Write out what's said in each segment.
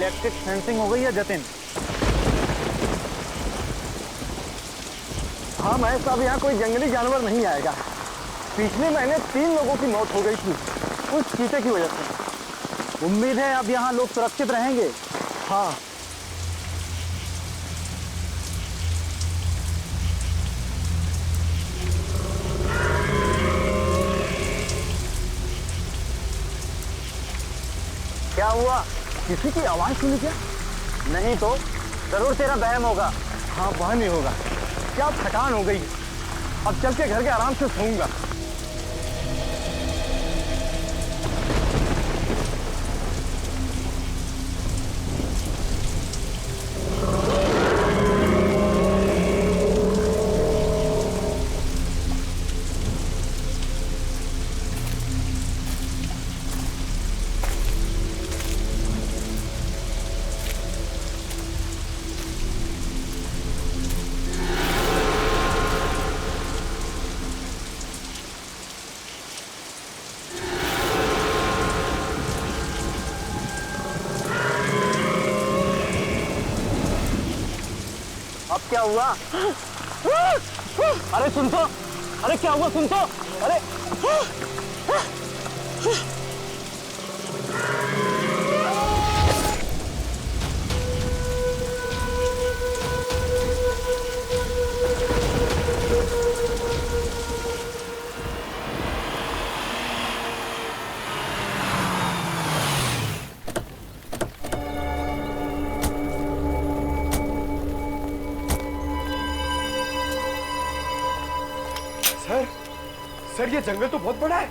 Electric fencing हो गई है जतिन? हाँ महेश साहब, यहाँ कोई जंगली जानवर नहीं आएगा। पिछले महीने 3 लोगों की मौत हो गई थी उस चीते की वजह से। उम्मीद है अब यहाँ लोग सुरक्षित रहेंगे। हाँ। क्या हुआ? किसी की आवाज सुनी क्या? नहीं तो जरूर तेरा वहम होगा। हाँ, वह नहीं होगा। क्या थकान हो गई, अब चल के घर के आराम से सोऊंगा। अब क्या हुआ? अरे सुन तो, अरे क्या हुआ सुन तो, अरे सर ये जंगल तो बहुत बड़ा है,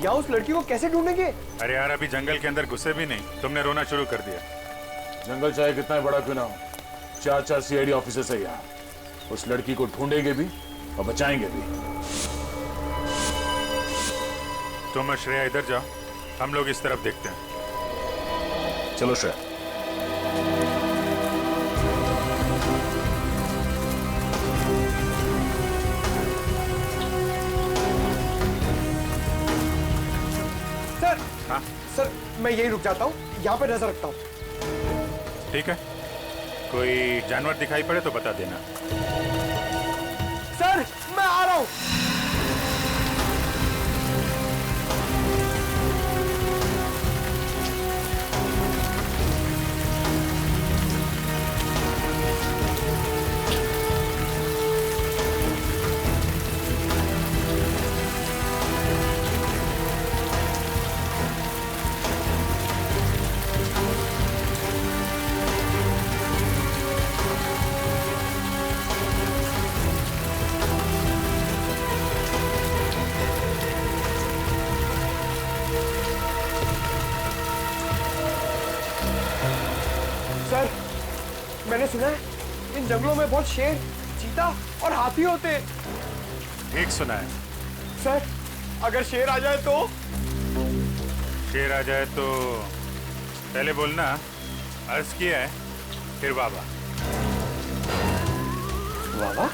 या उस लड़की को कैसे ढूंढेंगे? अरे यार, अभी जंगल के अंदर घुसे भी नहीं, तुमने रोना शुरू कर दिया। जंगल चाहे कितना बड़ा क्यों ना हो, 4 सीआईडी ऑफिसर्स है यहाँ। उस लड़की को ढूंढेंगे भी और बचाएंगे भी। तुम और श्रेया इधर जाओ, हम लोग इस तरफ देखते हैं। चलो श्रेया। हाँ? सर मैं यही रुक जाता हूँ, यहाँ पे नजर रखता हूँ। ठीक है, कोई जानवर दिखाई पड़े तो बता देना। सर मैं आ रहा हूँ। सर मैंने सुना है इन जंगलों में बहुत शेर, चीता और हाथी होते हैं। ठीक सुना है। सर अगर शेर आ जाए तो? शेर आ जाए तो पहले बोलना अर्ज किया है, फिर बाबा। बाबा?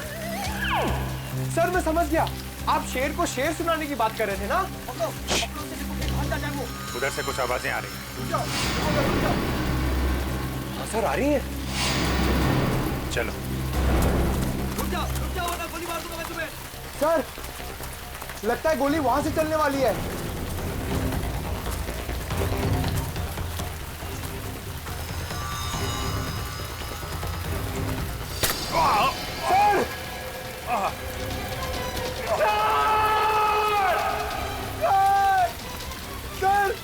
सर मैं समझ गया, आप शेर को शेर सुनाने की बात कर रहे थे ना? उधर से कुछ आवाजें आ रही हैं। हाँ सर आ रही है। चलो। गोली मार दूंगा मैं तुम्हें। सर लगता है गोली वहां से चलने वाली है। सर! सर!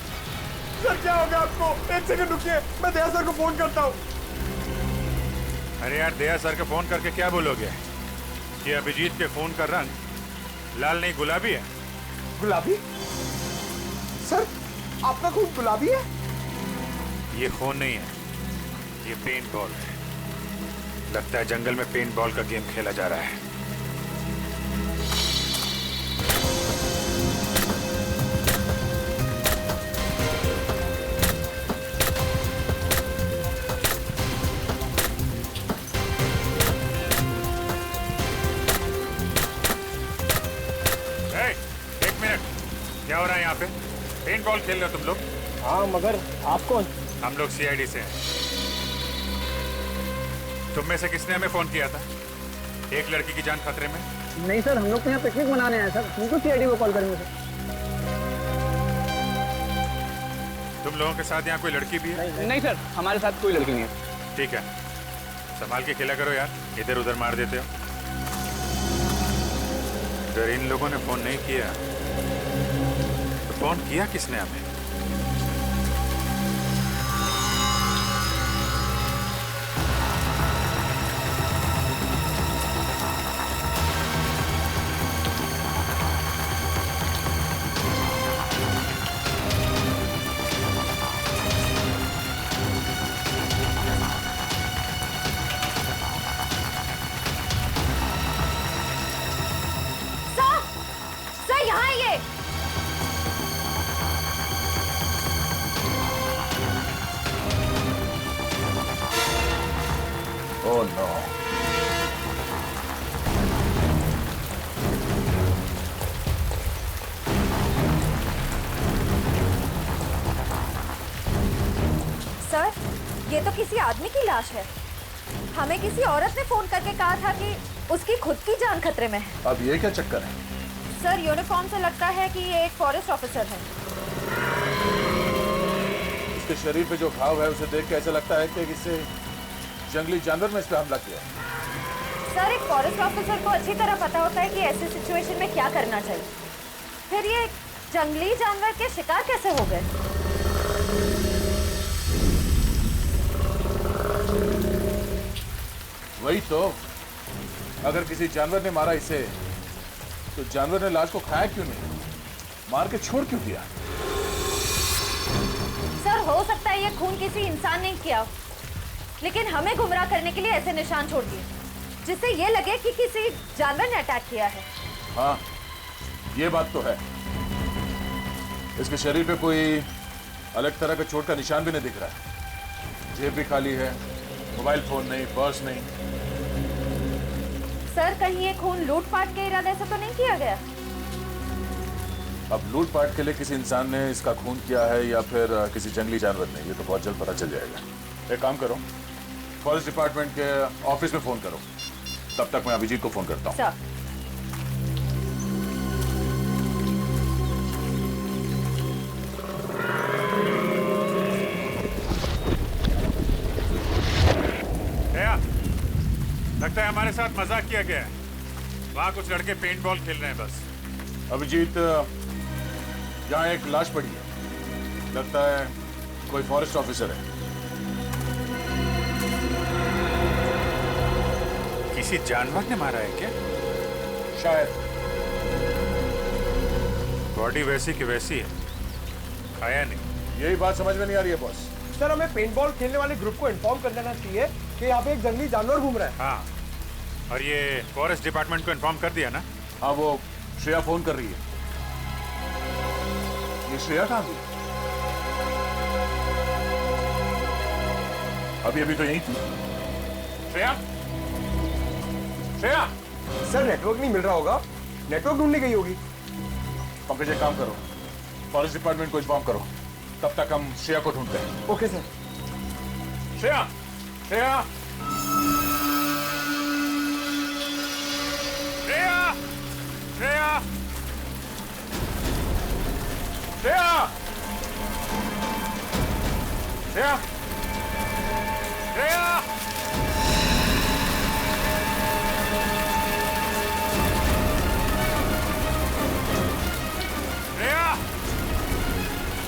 सर क्या हो गया आपको? 1 सेकंड रुकिए, मैं दया सर को फोन करता हूँ। अरे यार, दया सर को फोन करके क्या बोलोगे? ये अभिजीत के फोन का रंग लाल नहीं गुलाबी है। गुलाबी? सर आपका खून गुलाबी है? ये खून नहीं है, ये पेंट बॉल है। लगता है जंगल में पेंट बॉल का गेम खेला जा रहा है। क्या हो रहा है यहाँ पे? पेंट बॉल खेल रहे हो तुम लोग? हाँ मगर आप कौन? हम लोग सीआईडी से हैं। तुम में से किसने हमें फोन किया था? एक लड़की की जान खतरे में। नहीं सर, हम लोग तो यहाँ पिकनिक मनाने आए सर, तुमको सीआईडी को कॉल करेंगे सर। तुम लोगों के साथ यहाँ कोई लड़की भी है? नहीं सर, हमारे साथ कोई लड़की नहीं है। ठीक है, संभाल के खेला करो यार, इधर उधर मार देते हो। अगर इन लोगों ने फोन नहीं किया तो फोन किया किसने हमें? सर यहाँ आइए। Oh no. सर, ये तो किसी आदमी की लाश है। हमें किसी औरत ने फोन करके कहा था कि उसकी खुद की जान खतरे में है। अब ये क्या चक्कर है? सर, यूनिफॉर्म से लगता है कि ये एक फॉरेस्ट ऑफिसर है। इसके शरीर पे जो घाव है उसे देख के ऐसा लगता है कि किसी जंगली जानवर ने इस पे हमला किया। सर, एक फॉरेस्ट ऑफिसर को अच्छी तरह पता होता है कि ऐसी सिचुएशन में क्या करना चाहिए। फिर ये जंगली जानवर के शिकार कैसे हो गए? वही तो, अगर किसी जानवर ने मारा इसे तो जानवर ने लाश को खाया क्यों नहीं, मार के छोड़ क्यों दिया? सर, हो सकता है ये खून किसी इंसान ने किया, लेकिन हमें गुमराह करने के लिए ऐसे निशान छोड़ दिए जिससे ये लगे कि किसी जानवर ने अटैक किया है। हाँ, ये बात तो है। इसके शरीर पे कोई अलग तरह का चोट का निशान भी नहीं दिख रहा है। जेब भी खाली है, मोबाइल फोन नहीं, पर्स नहीं। सर, कहीं ये खून लूटपाट के इरादे से तो नहीं किया गया? अब लूटपाट के लिए किसी इंसान ने इसका खून किया है या फिर किसी जंगली जानवर ने, ये तो बहुत जल्द पता चल जाएगा। एक काम करो, फॉरेस्ट डिपार्टमेंट के ऑफिस में फोन करो, तब तक मैं अभिजीत को फोन करता हूँ। सर, लगता है हमारे साथ मजाक किया गया है। वहां कुछ लड़के पेंट बॉल खेल रहे हैं बस। अभिजीत, यहाँ एक लाश पड़ी है, लगता है कोई फॉरेस्ट ऑफिसर है। किसी जानवर ने मारा है क्या? शायद। बॉडी वैसी की वैसी है, खाया नहीं। यही बात समझ में नहीं आ रही है बॉस। सर, हमें पेंटबॉल खेलने वाले ग्रुप को इन्फॉर्म कर देना चाहिए कि यहाँ पे एक जंगली जानवर घूम रहा है। हाँ, और ये फॉरेस्ट डिपार्टमेंट को इन्फॉर्म कर दिया ना? हाँ, वो श्रेया फोन कर रही है। ये श्रेया कहाँ गई? अभी तो यही थी। श्रेया, श्रेया। सर, नेटवर्क नहीं मिल रहा होगा, नेटवर्क ढूंढने गई होगी। पंकज, एक काम करो, फॉरेस्ट डिपार्टमेंट को इन्फॉर्म करो, तब तक हम श्रेया को ढूंढते हैं। Okay sir. श्रेया, श्रेया, श्रेया, श्रेया, श्रेया, श्रेया, श्रेया।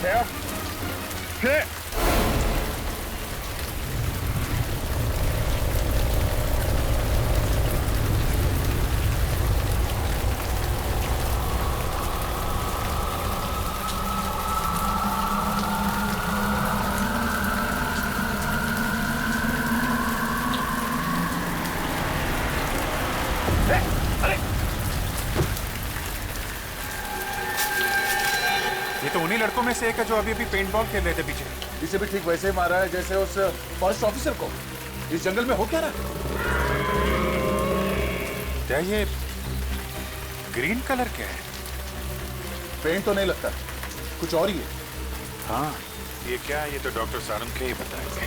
श्रेया, श्रेया। ये तो उन्हीं लड़कों में से एक है जो अभी पेंट बॉल खेल रहे थे पीछे। इसे भी ठीक वैसे ही मारा है जैसे उस फॉरेस्ट ऑफिसर को। इस जंगल में हो क्या रहा है? क्या ये ग्रीन कलर क्या है? पेंट तो नहीं लगता, कुछ और ही है। हाँ, ये क्या है, ये तो डॉक्टर सारंग के ही बताएंगे।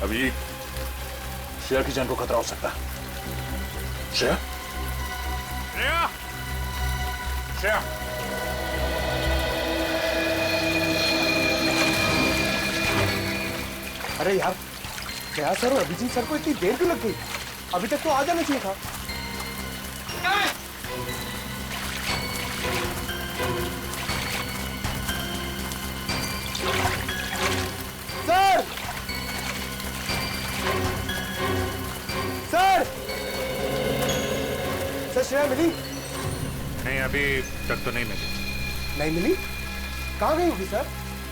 अभी श्रेया की जान को खतरा हो सकता है। श्रेया, श्रेया, श्रेया, अरे यार, क्या सर और अभिजीत सर को इतनी देर क्यों लग गई? अभी तक तो आ जाना चाहिए था। सर, सर, सर श्रेया मिली? नहीं अभी तक तो नहीं मिली। नहीं मिली? कहाँ गई होगी सर?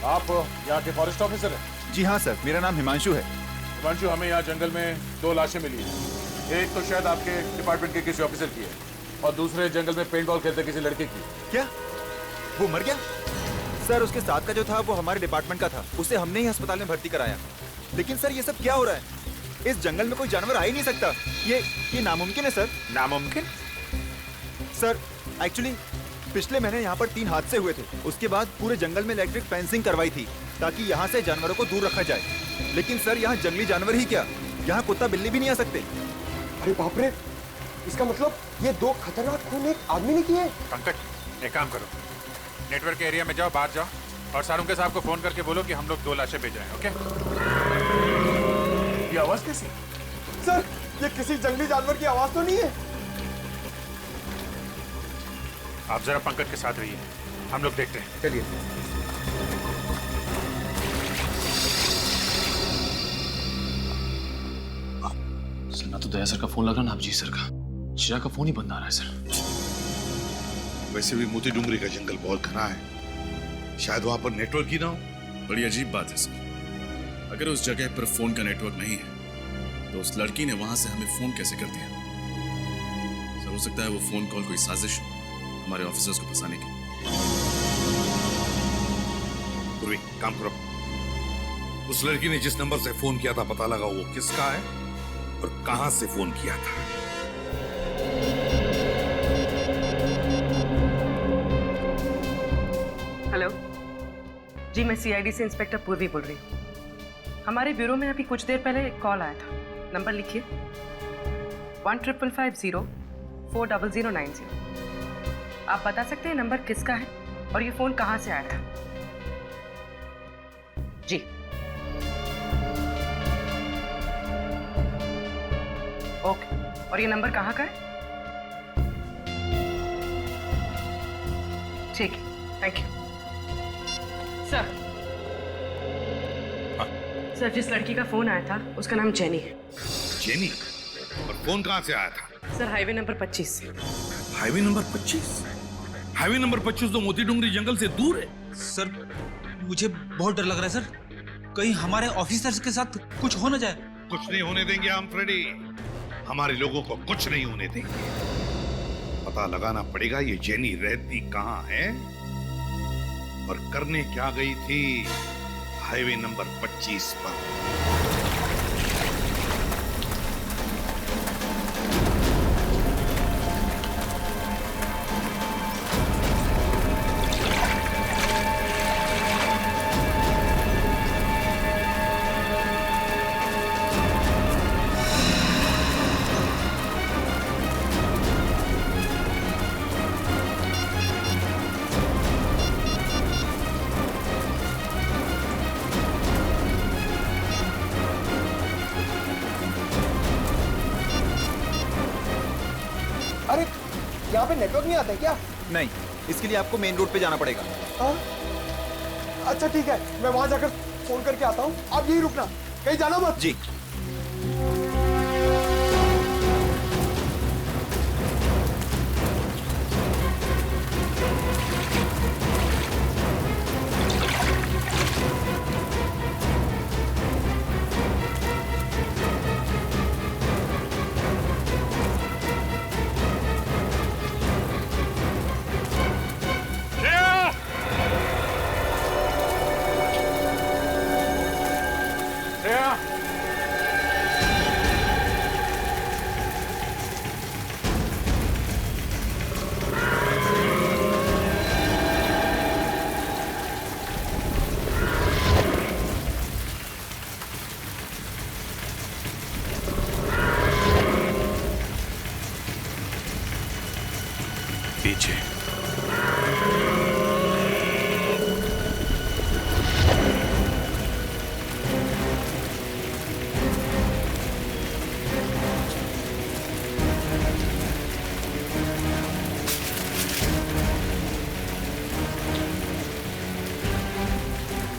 आप यहाँ के फॉरेस्ट ऑफिसर हैं? जी हाँ सर, मेरा नाम हिमांशु है। हिमांशु, हमें यहाँ जंगल में 2 लाशें मिली हैं। एक तो शायद आपके डिपार्टमेंट के किसी ऑफिसर की है और दूसरे जंगल में पेंट बॉल खेलते किसी लड़के की। क्या वो मर गया? सर उसके साथ का जो था वो हमारे डिपार्टमेंट का था, उसे हमने ही अस्पताल में भर्ती कराया। लेकिन सर ये सब क्या हो रहा है? इस जंगल में कोई जानवर आ ही नहीं सकता। ये नामुमकिन है सर। नामुमकिन? सर एक्चुअली पिछले महीने यहाँ पर 3 हादसे हुए थे। उसके बाद पूरे जंगल में इलेक्ट्रिक फेंसिंग करवाई थी ताकि यहाँ से जानवरों को दूर रखा जाए। लेकिन सर यहाँ जंगली जानवर ही क्या, यहाँ कुत्ता बिल्ली भी नहीं आ सकते। अरे बाप रे, इसका मतलब ये 2 खतरनाक खून एक आदमी ने किए। पंकज एक काम करो, नेटवर्क के एरिया में जाओ, बाहर जाओ और सारुंग के साहब को फोन करके बोलो कि हम लोग 2 लाशें भेज रहे हैं। ओके? ये आवाज कैसी? सर ये किसी जंगली जानवर की आवाज तो नहीं है? आप जरा पंकज के साथ रहिए, हम लोग देखते हैं। चलिए। सर ना तो दया सर का फोन लग रहा ना अभिजीत सर का। श्रेया का फोन ही बंद आ रहा है सर। वैसे भी मोती डूंगरी का जंगल बहुत घना है, शायद वहां पर नेटवर्क ही ना हो। बड़ी अजीब बात है सर, अगर उस जगह पर फोन का नेटवर्क नहीं है तो उस लड़की ने वहां से हमें फोन कैसे कर दिया? सर हो सकता है वो फोन कॉल कोई साजिश हो हमारे ऑफिसर्स को फंसाने की। पूर्वी काम करो, उस लड़की ने जिस नंबर से फोन किया था पता लगा वो किसका है और कहां से फोन किया था। हेलो जी, मैं सीआईडी से इंस्पेक्टर पूर्वी बोल रही हूँ। हमारे ब्यूरो में अभी कुछ देर पहले एक कॉल आया था। नंबर लिखिए 1550-40090। आप बता सकते हैं नंबर किसका है और ये फोन कहाँ से आया था? जी ओके, और ये नंबर कहाँ का है? ठीक है, थैंक यू सर। सर जिस लड़की का फोन आया था उसका नाम जेनी है। जेनी? और फोन कहां से आया था? सर हाईवे नंबर 25 से। Highway number 25? हाईवे नंबर 25 तो मोती डूंगरी जंगल से दूर है। सर मुझे बहुत डर लग रहा है सर, कहीं हमारे ऑफिसर्स के साथ कुछ हो ना जाए। कुछ नहीं होने देंगे हम फ्रेडी, हमारे लोगों को कुछ नहीं होने देंगे। पता लगाना पड़ेगा ये जेनी रहती कहां है और करने क्या गई थी हाईवे नंबर 25 पर। अरे यहाँ पे नेटवर्क नहीं आता है क्या? नहीं, इसके लिए आपको मेन रोड पे जाना पड़ेगा। हाँ? अच्छा ठीक है, मैं वहां जाकर फोन करके आता हूँ। आप यही रुकना, कहीं जाना मत। जी। श्रेया!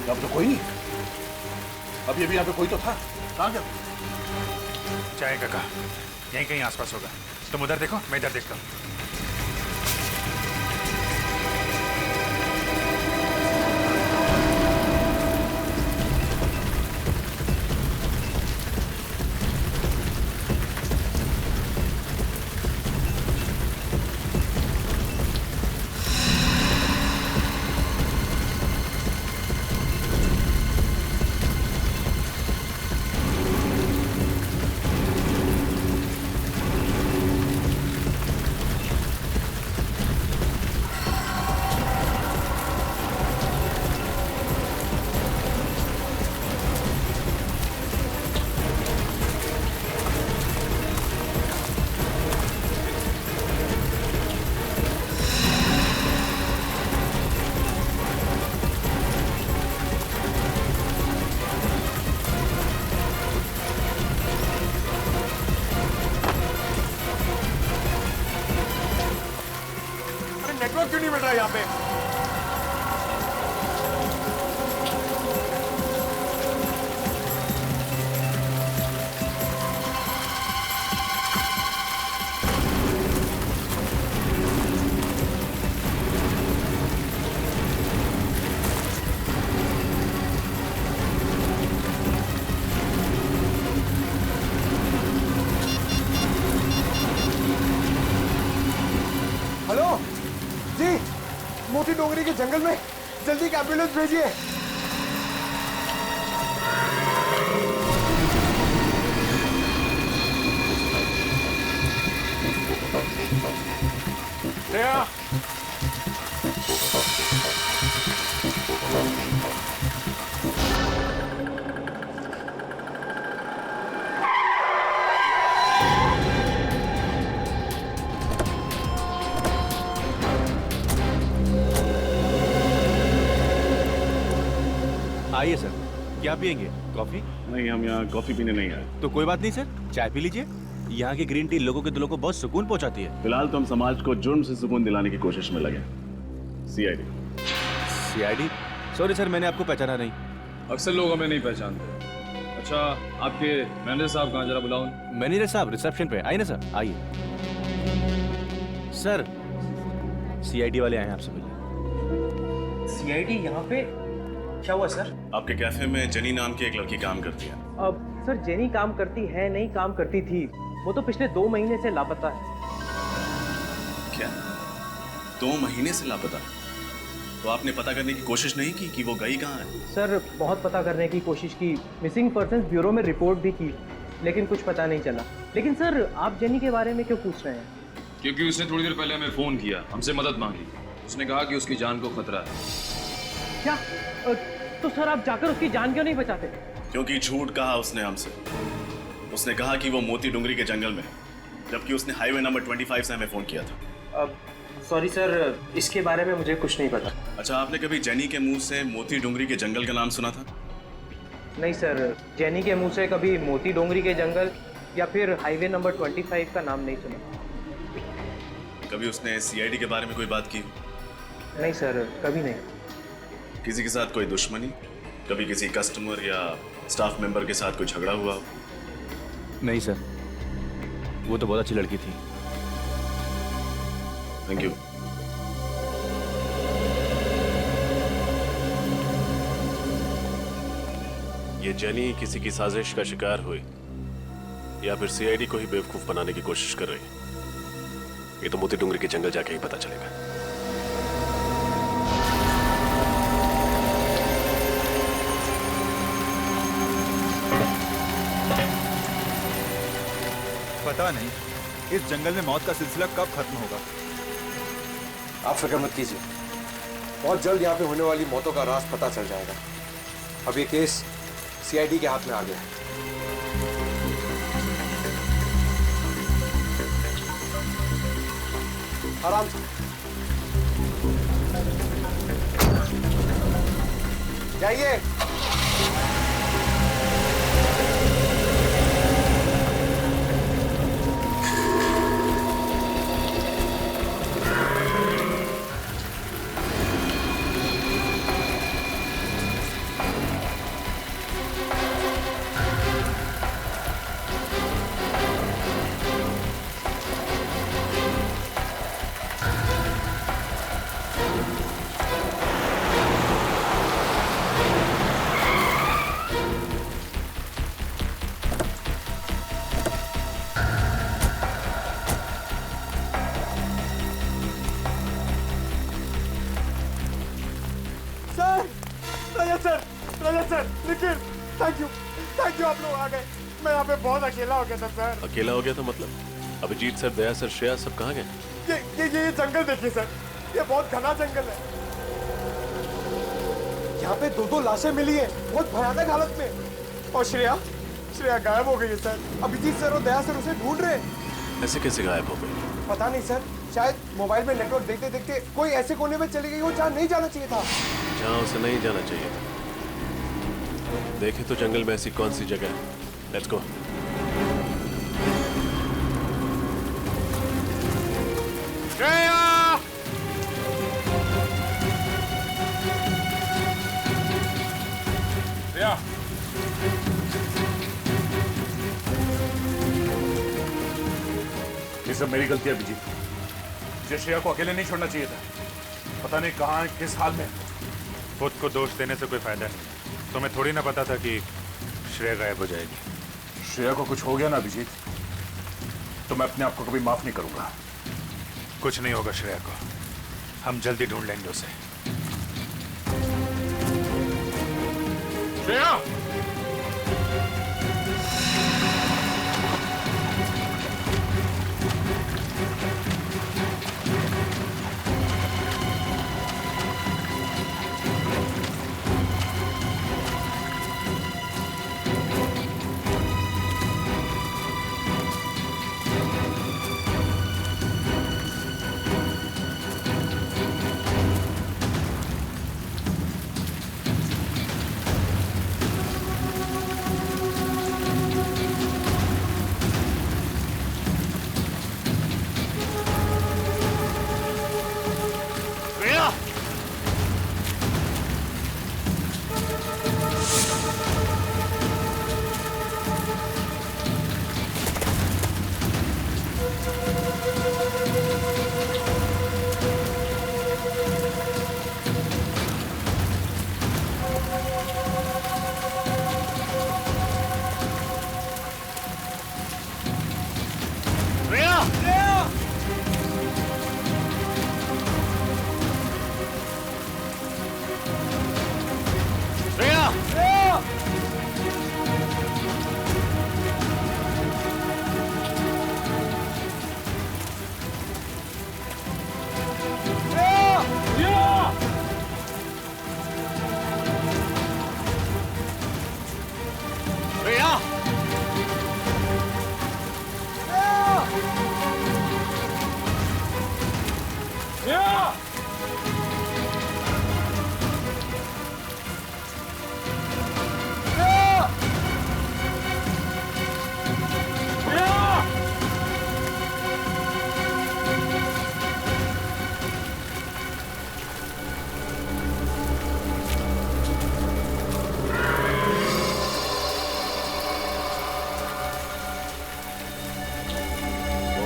अब तो कोई नहीं। अभी अभी यहाँ पे कोई तो था, कहाँ गया? चाय काका यहीं कहीं आसपास होगा। तुम उधर देखो, मैं इधर देखता हूँ। नेटवर्क क्यों नहीं मिल रहा यहाँ पे? हेलो जी, मोती डोंगरी के जंगल में जल्दी एक एम्बुलेंस भेजिए। आइए सर, क्या पियेंगे? कॉफी? नहीं, हम यहाँ कॉफी पीने नहीं आए। तो कोई बात नहीं सर, चाय पी लीजिए। यहाँ की ग्रीन टी लोगों के दिलों को बहुत सुकून पहुंचाती है। फिलहाल तो हम समाज को जुर्म से सुकून दिलाने की कोशिश में लगे। सीआईडी। सीआईडी? सॉरी सर, मैंने आपको पहचाना नहीं। अक्सर लोग हमें नहीं पहचानते। अच्छा, आपके मैनेजर साहब कहाँ, जरा बुलाओ। मैनेजर साहब रिसेप्शन पे। आइए ना सर, आइए। सर, सीआईडी वाले आए हैं आपसे मिलने। सीआईडी यहाँ पे? क्या हुआ सर? आपके कैफे में जेनी नाम की एक लड़की काम करती है। अब सर, जेनी काम करती है नहीं, काम करती थी। वो तो पिछले 2 महीने से लापता है। क्या? 2 महीने से लापता? तो आपने पता करने की कोशिश नहीं की कि वो गई कहाँ है? सर, बहुत पता करने की कोशिश की, मिसिंग पर्सन्स ब्यूरो में रिपोर्ट भी की, लेकिन कुछ पता नहीं चला। लेकिन सर, आप जेनी के बारे में क्यों पूछ रहे हैं? क्योंकि उसने थोड़ी देर पहले हमें फोन किया, हमसे मदद मांगी। उसने कहा कि उसकी जान को खतरा है। क्या? तो सर, आप जाकर उसकी जान क्यों नहीं बचाते? क्योंकि झूठ कहा उसने हमसे। उसने कहा कि वो मोती डुंगरी के जंगल में, जबकि उसने हाईवे नंबर 25 से हमें फोन किया था। सॉरी सर, इसके बारे में मुझे कुछ नहीं पता। अच्छा, आपने कभी जेनी के मुंह से मोती डुंगरी के जंगल का नाम सुना था? नहीं सर, जेनी के मुंह से कभी मोती डोंगरी के जंगल या फिर हाईवे नंबर 25 का नाम नहीं सुना। कभी उसने सीआईडी के बारे में कोई बात की? नहीं सर, कभी नहीं। किसी के साथ कोई दुश्मनी? कभी किसी कस्टमर या स्टाफ मेंबर के साथ कोई झगड़ा हुआ? नहीं सर, वो तो बहुत अच्छी लड़की थी। Thank you. ये जेनी किसी की साजिश का शिकार हुई या फिर सीआईडी को ही बेवकूफ बनाने की कोशिश कर रही है, ये तो मोती डुंगरी के जंगल जाके ही पता चलेगा। पता नहीं इस जंगल में मौत का सिलसिला कब खत्म होगा। आप फिक्र मत कीजिए, बहुत जल्द यहाँ पे होने वाली मौतों का राज पता चल जाएगा। अब ये केस सीआईडी के हाथ में आ गया है। आराम से जाइए। रजत सर, लेकिन थैंक यू आप लोग आ गए। मैं यहाँ पे बहुत अकेला हो गया था सर। अकेला हो गया था मतलब? अभिजीत सर, दया सर, श्रेया सब कहाँ गए? ये जंगल देखिए सर, ये बहुत घना जंगल है। यहाँ पे 2 लाशें मिली है बहुत भयानक हालत में, और श्रेया गायब हो गई है सर। अभिजीत सर और दया सर उसे ढूंढ रहे हैं। ऐसे कैसे गायब हो गई? पता नहीं सर, शायद मोबाइल में नेटवर्क देखते देखते कोई ऐसे कोने में चली गई हो जहाँ नहीं जाना चाहिए था। जहाँ उसे नहीं जाना चाहिए था। देखे तो जंगल में ऐसी कौन सी जगह है? Let's go. ये सब मेरी गलती है अभिजीत। मुझे श्रेया को अकेले नहीं छोड़ना चाहिए था। पता नहीं कहाँ किस हाल में। खुद को दोष देने से कोई फायदा नहीं। तुम्हें थोड़ी ना पता था कि श्रेया गायब हो जाएगी। श्रेया को कुछ हो गया ना अभिजीत, तो मैं अपने आप को कभी माफ नहीं करूंगा। कुछ नहीं होगा श्रेया को, हम जल्दी ढूंढ लेंगे उसे। श्रेया!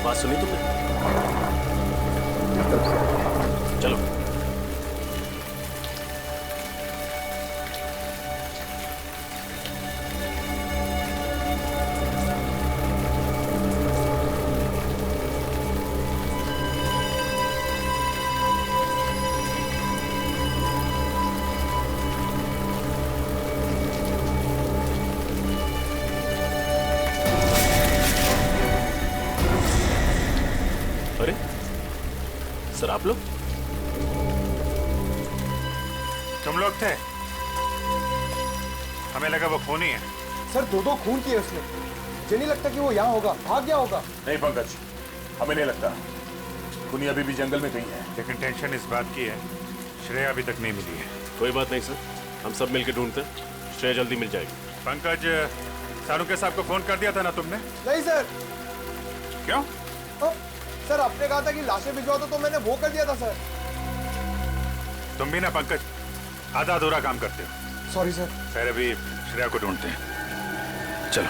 बात सुनी तुमने? चलो। अरे सर, आप लोग? तुम लोग थे? हमें लगा वो खूनी है। सर 2 खून किए उसने। मुझे नहीं लगता कि वो यहाँ होगा, भाग गया होगा। नहीं पंकज, हमें नहीं लगता। खूनी अभी भी जंगल में कहीं है। लेकिन टेंशन इस बात की है, श्रेया अभी तक नहीं मिली है। कोई बात नहीं सर, हम सब मिलकर ढूंढते हैं। श्रेया जल्दी मिल जाएगी। पंकज, सानुके साहब को फोन कर दिया था ना तुमने? नहीं सर। क्यों? सर आपने कहा था कि लाशें भिजवा दो, तो मैंने वो कर दिया था सर। तुम भी ना पंकज आधा अधूरा काम करते हो। Sorry sir. खैर अभी श्रेया को ढूंढते हैं, चलो।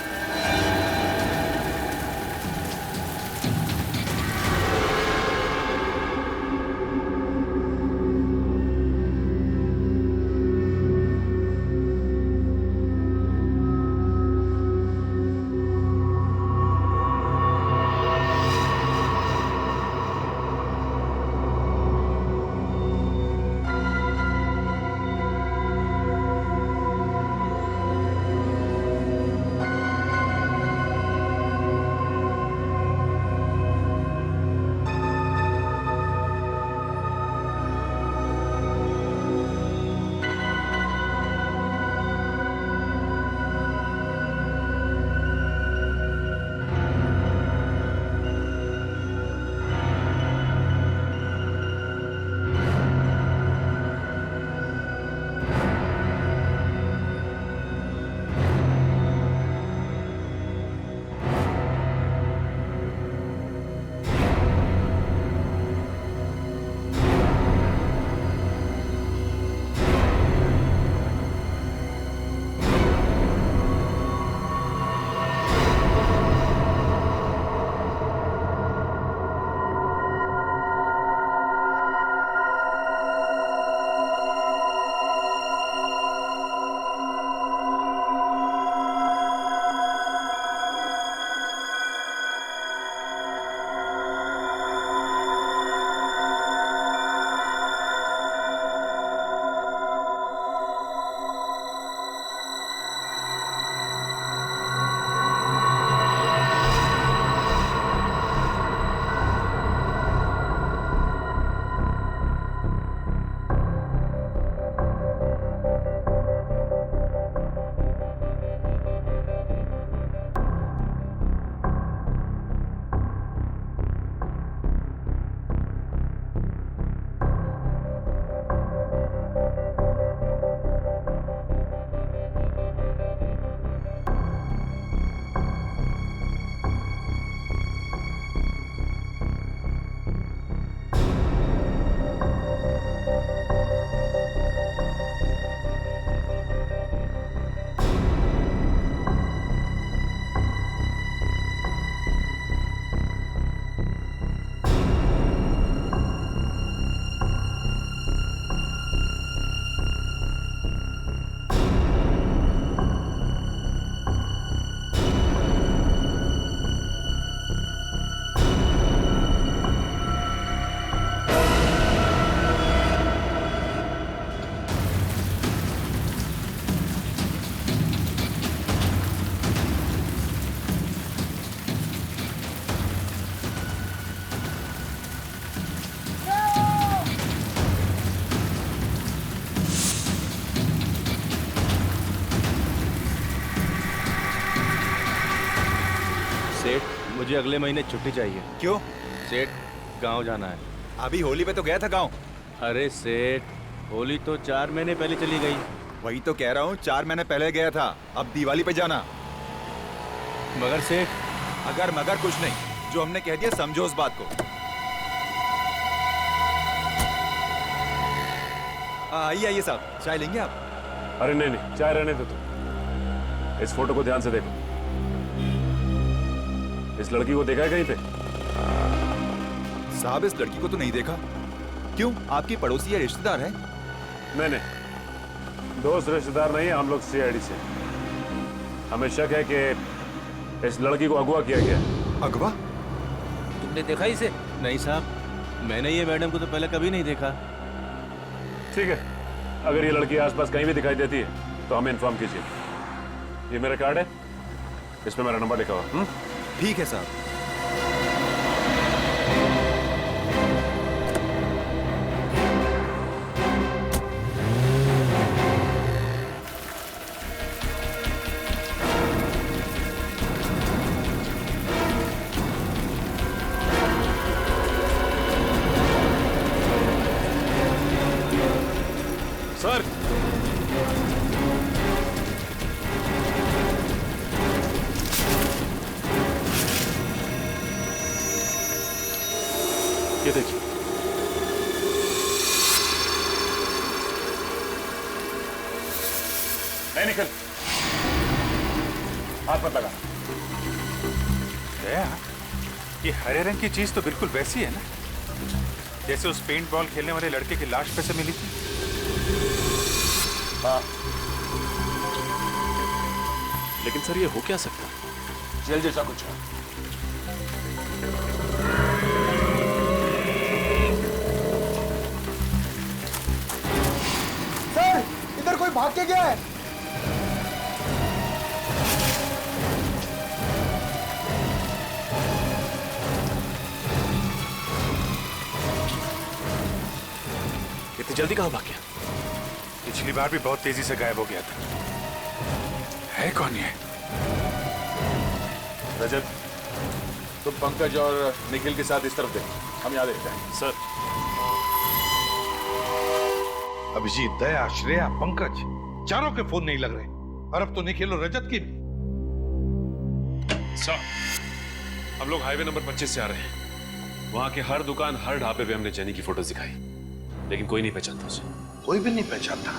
मुझे अगले महीने छुट्टी चाहिए। क्यों? सेठ, गांव जाना है। अभी होली पे तो गया था गांव। अरे सेठ, होली तो 4 महीने पहले चली गई। वही तो कह रहा हूँ, 4 महीने पहले गया था, अब दिवाली पे जाना। मगर सेठ, अगर मगर कुछ नहीं, जो हमने कह दिया समझो उस बात को। आइए आइए साहब, चाय लेंगे आप? अरे नहीं नहीं, चाय रहने दो तुम। इस फोटो को ध्यान से देखो। इस लड़की को देखा है कहीं पे? साहब, इस लड़की को तो नहीं देखा। क्यों, आपकी पड़ोसी या रिश्तेदार है? नहीं नहीं, दोस्त रिश्तेदार नहीं, हम लोग सीआईडी से। हमें शक है कि इस लड़की को अगवा किया गया। अगवा? तुमने देखा इसे? नहीं साहब, मैंने ये मैडम को तो पहले कभी नहीं देखा। ठीक है, अगर ये लड़की आसपास कहीं भी दिखाई देती है तो हमें इन्फॉर्म कीजिए। ये मेरा कार्ड है, इस पे मेरा नंबर लिखा हुआ। ठीक है साहब। सर, ये देखिए। नहीं निकल, हाथ मत लगा। दया, ये हरे रंग की चीज तो बिल्कुल वैसी है ना जैसे उस पेंट बॉल खेलने वाले लड़के की लाश पे से मिली थी। हाँ, लेकिन सर ये हो क्या सकता है? जेल जैसा कुछ है। सर, इधर कोई भाग के गया है। इतनी जल्दी कहाँ भाग गया? पिछली बार भी बहुत तेजी से गायब हो गया था। है कौन ये? रजत, तुम पंकज और निखिल के साथ इस तरफ देखो, हम यहाँ देखते हैं। सर, अभिजीत, दया, श्रेया, पंकज, चारों के फोन नहीं लग रहे, और अब तो निखिल और रजत की भी। सर, हम लोग हाईवे नंबर 25 से आ रहे हैं। वहां के हर दुकान, हर ढाबे पे हमने जेनी की फोटो दिखाई, लेकिन कोई नहीं पहचानता उसे। कोई भी नहीं पहचानता?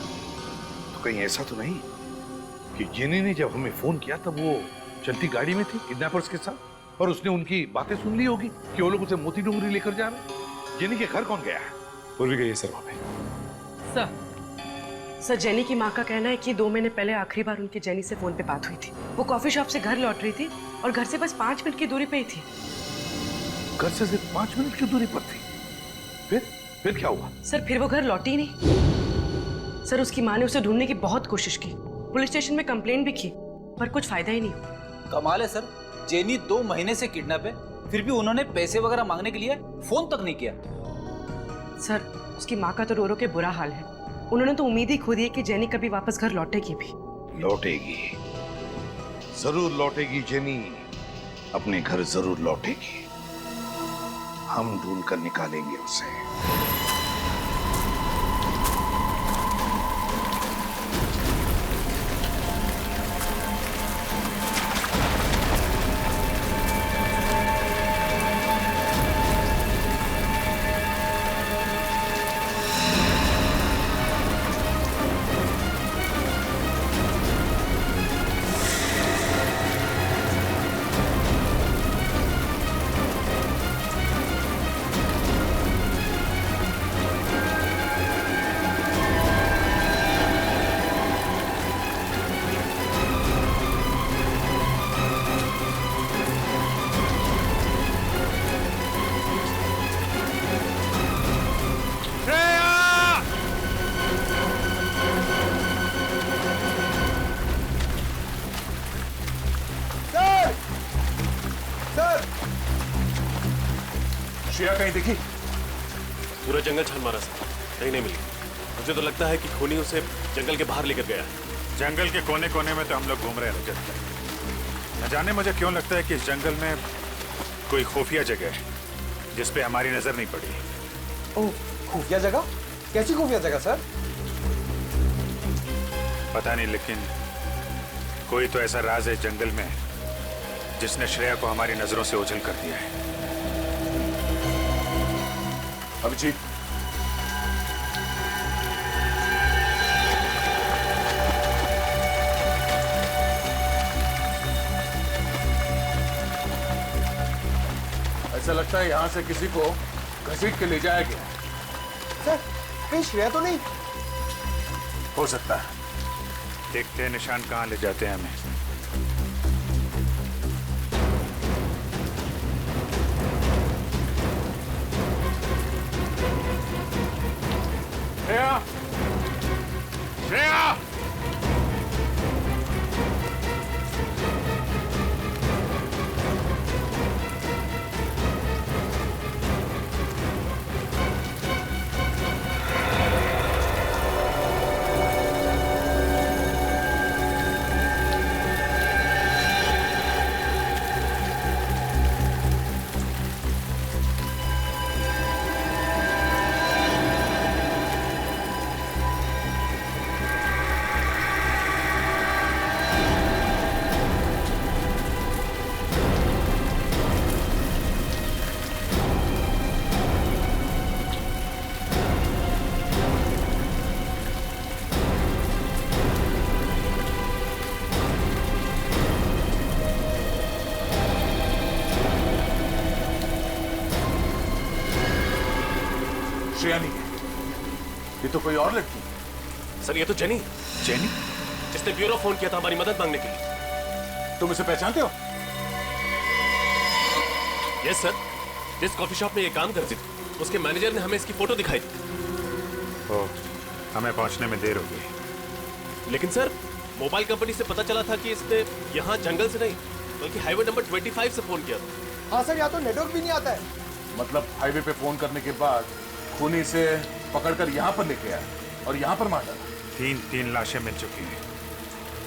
तो कहीं ऐसा तो नहीं कि जेनी ने जब हमें फोन किया तब वो चलती गाड़ी में थी किडनैपर्स के साथ, और उसने उनकी बातें सुन ली होगी कि वो लोग उसे मोती डोंगरी लेकर जा रहे हैं। जेनी के घर कौन गया है? पूर्वी गई है सर वहां पे। सर, जेनी की माँ का कहना है कि 2 महीने पहले आखिरी बार उनकी जेनी से फोन पे बात हुई थी। वो कॉफी शॉप से घर लौट रही थी और घर से बस 5 मिनट की दूरी पे ही थी। घर से सिर्फ 5 मिनट की दूरी पर थी? फिर क्या हुआ? सर, फिर वो घर लौटी ही नहीं। सर, उसकी माँ ने उसे ढूंढने की बहुत कोशिश की, पुलिस स्टेशन में कंप्लेंट भी की, पर कुछ फायदा ही नहीं हुआ। कमाल है सर, जेनी 2 महीने से किडनैप है, फिर भी उन्होंने पैसे वगैरह मांगने के लिए फोन तक नहीं किया। सर, उसकी माँ का तो रो रो के बुरा हाल है। उन्होंने तो उम्मीद ही खो दी है कि जेनी कभी वापस घर लौटेगी भी। लौटेगी, जरूर लौटेगी। जेनी अपने घर जरूर लौटेगी। हम ढूंढ कर निकालेंगे उसे। श्रेया कहीं दिखी? पूरा जंगल छान मारा सर, कहीं नहीं मिली। मुझे तो लगता है कि खूनी उसे जंगल के बाहर लेकर गया है। जंगल के कोने कोने में तो हम लोग घूम रहे हैं रजत। न जाने मुझे क्यों लगता है कि इस जंगल में कोई खुफिया जगह है जिस पे हमारी नजर नहीं पड़ी। ओह, खुफिया जगह? कैसी खुफिया जगह सर? पता नहीं, लेकिन कोई तो ऐसा राज है जंगल में जिसने श्रेया को हमारी नजरों से ओझल कर दिया है। अभिजीत, ऐसा लगता है यहां से किसी को घसीट के ले जाया गया। सर, कहीं श्रेया तो नहीं? हो सकता है। देखते हैं निशान कहां ले जाते हैं हमें। श्रेया! श्रेया! श्रेया नहीं है, ये तो कोई और लड़की है। सर, ये तो जेनी। जेनी? जिसने ब्यूरो फोन किया था हमारी मदद मांगने के लिए। तुम इसे पहचानते हो? यस सर, जिस कॉफी शॉप में ये काम करती थी उसके मैनेजर ने हमें इसकी फोटो दिखाई थी। ओह, हमें पहुंचने में देर हो गई। लेकिन सर, मोबाइल कंपनी से पता चला था कि इसने यहाँ जंगल से नहीं बल्कि हाईवे नंबर 25 से फोन किया था। हाँ सर, यहाँ तो नेटवर्क भी नहीं आता है। मतलब हाईवे पे फोन करने के बाद खूनी से पकड़कर यहाँ पर लेके आया और यहाँ पर मार डाला। तीन लाशें मिल चुकी हैं,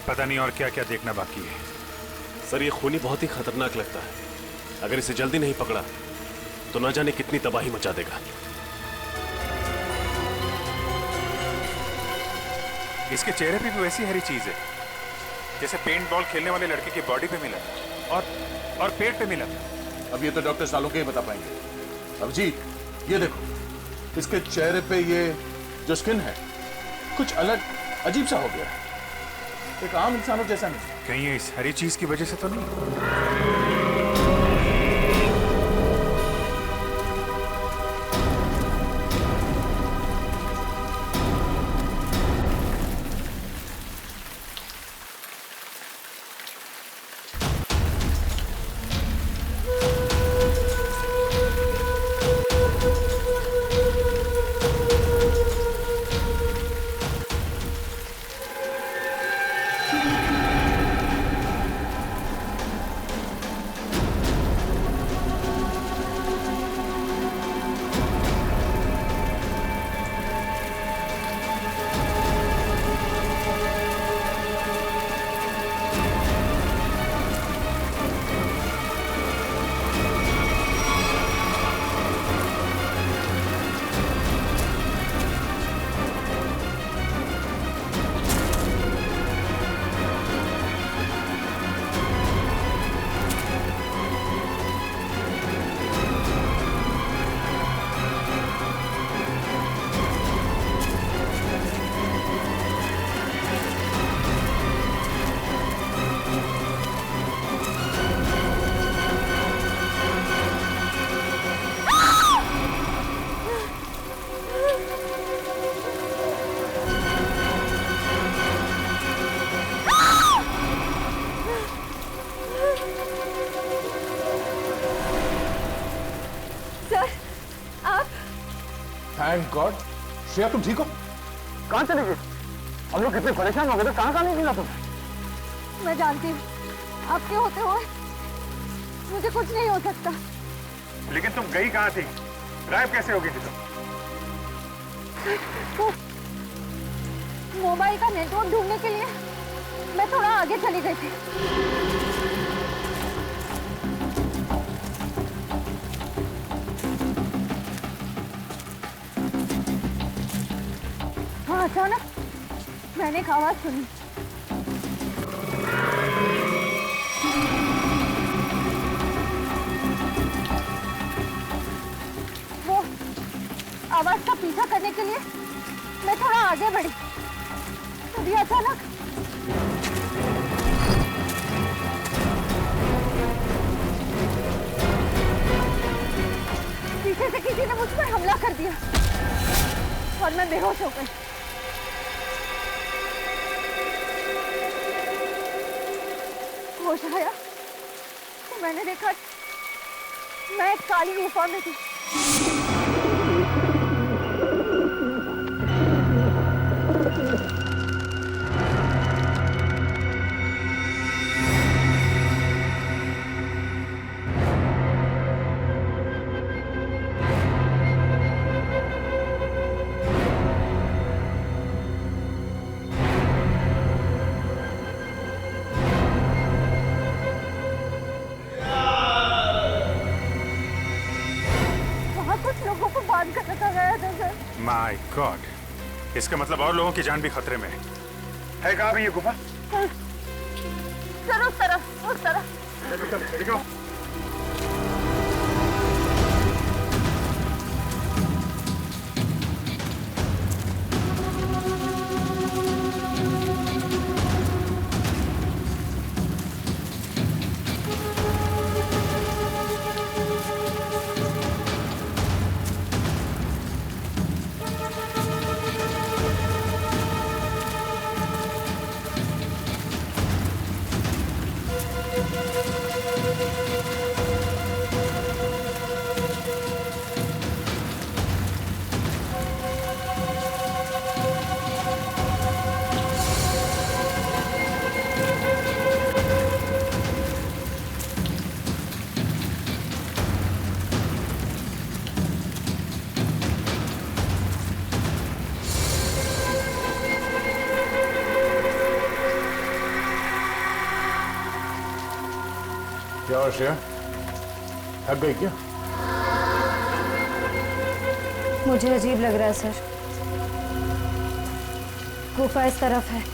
पता नहीं और क्या क्या देखना बाकी है। सर, ये खूनी बहुत ही खतरनाक लगता है। अगर इसे जल्दी नहीं पकड़ा तो ना जाने कितनी तबाही मचा देगा। इसके चेहरे पे भी वैसी हरी चीज है जैसे पेंट बॉल खेलने वाले लड़के की बॉडी पे मिला और पेट पे मिला। अब ये तो डॉक्टर सालों के ही बता पाएंगे। अभिजीत, ये देखो, इसके चेहरे पे ये जो स्किन है कुछ अलग अजीब सा हो गया है, एक आम इंसानों जैसा नहीं। कहीं ये इस हरी चीज की वजह से तो नहीं? Thank God. श्रेया, तुम ठीक हो? कहाँ चली गई? हम लोग कितने परेशान हो गए थे, कहाँ नहीं मिला तुम? मैं जानती हूँ आपके होते हुए मुझे कुछ नहीं हो सकता। लेकिन तुम गई कहाँ थी? गायब कैसे हो गई थी तुम? मोबाइल का नेटवर्क ढूंढने के लिए मैं थोड़ा आगे चली गई थी। अचानक मैंने एक आवाज सुनी। वो आवाज का पीछा करने के लिए मैं थोड़ा आगे बढ़ी, तभी अचानक पीछे से किसी ने मुझ पर हमला कर दिया और मैं बेहोश हो गई। होश आया तो मैंने देखा मैं एक काली गुफा में थी। माय गॉड, इसका मतलब और लोगों की जान भी खतरे में है। कहाँ भी ये गुफा? सर उस तरफ। क्या हुआ श्रेया, थक गई क्या? मुझे अजीब लग रहा है सर। गुफा इस तरफ है।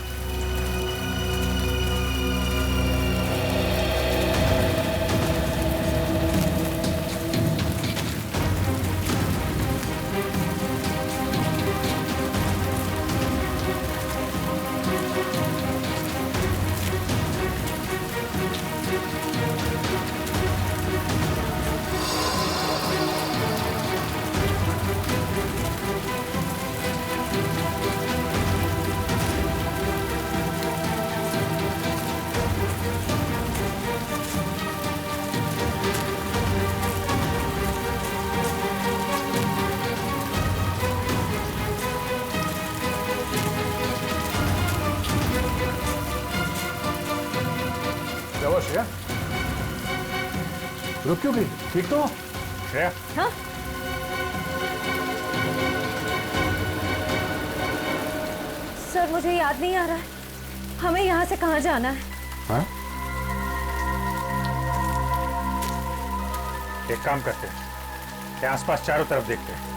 श्रेया, रुक क्यों गई? ठीक तो हो? श्रेया? हाँ? सर मुझे याद नहीं आ रहा है, हमें यहाँ से कहाँ जाना है? हाँ? एक काम करते हैं, आसपास चारों तरफ देखते हैं।